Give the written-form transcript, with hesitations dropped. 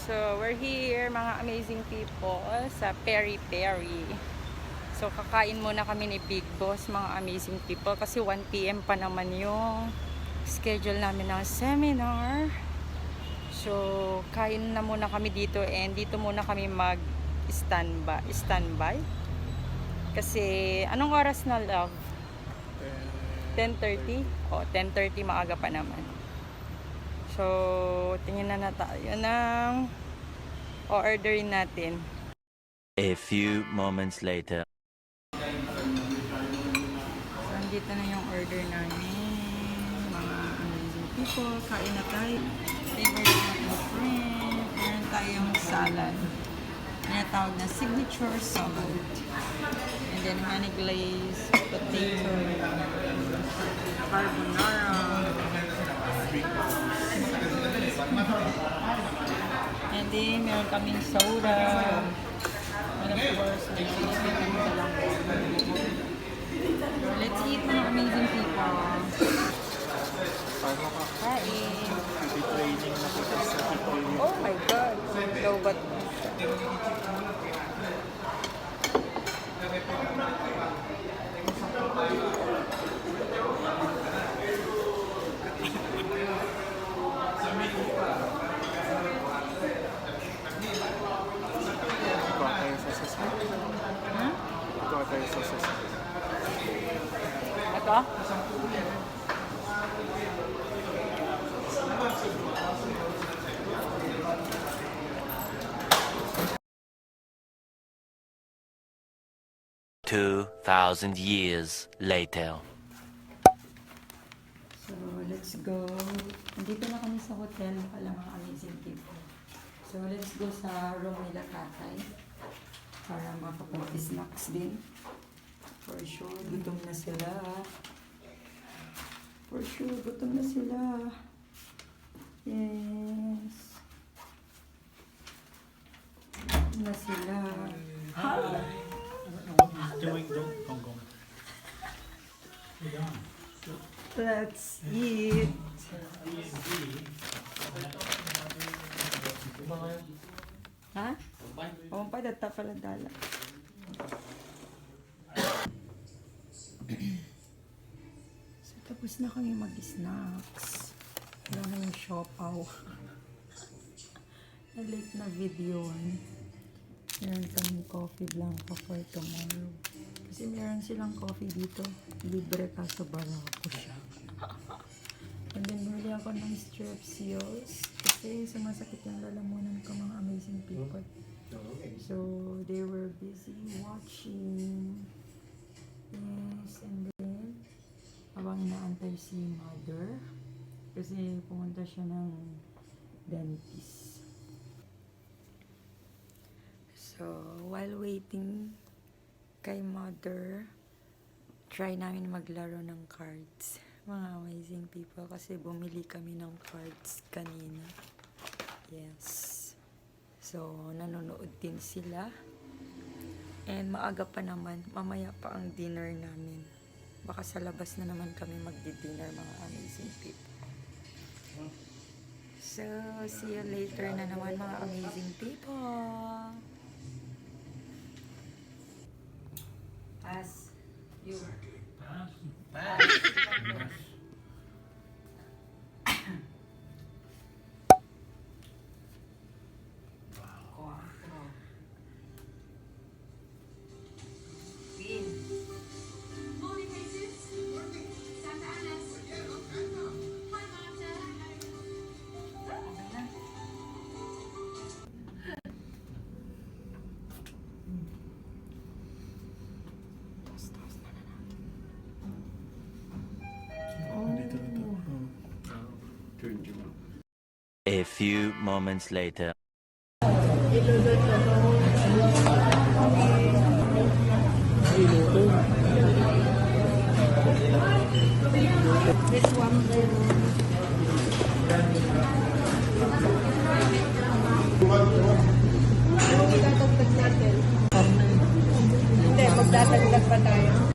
So, we're here, mga amazing people, sa Peri Peri. So, kakain muna kami ni Big Boss, mga amazing people, kasi 1 PM pa naman yung schedule namin ng seminar. So, kain na muna kami dito and dito muna kami standby. Kasi, anong oras na, love? 10:30? O, 10:30, maaga pa naman. So, tingin na tayo ng o-orderin natin. A few moments later. So, andito na yung order namin. Mga amazing people. Kain na tayo. Favorite natin friend. Meron tayong salad. Tinatawag na signature salad. And then honey glaze, potato, carbonara. And then, meron kaming soda. And of course, meron kaming dalang water. Let's eat, mga amazing people. Kain. Oh my God. Lobat. Ito? "2,000 years later." So, let's go. Nandito na kami sa hotel. Pala mga amazing people. So, let's go sa room nila tatay. Para makapag-snacks din. For sure, gutom na sila. For sure, gutom na sila. Yes. Gutom na sila. I don't know what he's doing. Don't go. Let's eat. Ha? Umpay, data pala dala. So, tapos na kami mag-snacks. Wala na yung siopaw. Na-late na video. Meron kami coffee blanco for tomorrow. Kasi meron silang coffee dito. Libre kaso barako siya. And then, bumili ako ng strepsils. Kasi sumasakit yung lalamunan ko, mga amazing people. So, they were busy watching. Yes, and then, habang inaantay si mother. Kasi pumunta siya ng dentist. So, while waiting kay mother, try namin maglaro ng cards. Mga amazing people, kasi bumili kami ng cards kanina. Yes. So, nanonood din sila. And maaga pa naman, mamaya pa ang dinner namin. Baka sa labas na naman kami magdi-dinner, mga amazing people. So, see you later na naman, mga amazing people. Pass. You. Pass. Win. A few moments later. This one. Hindi, magdadagdag pa tayo.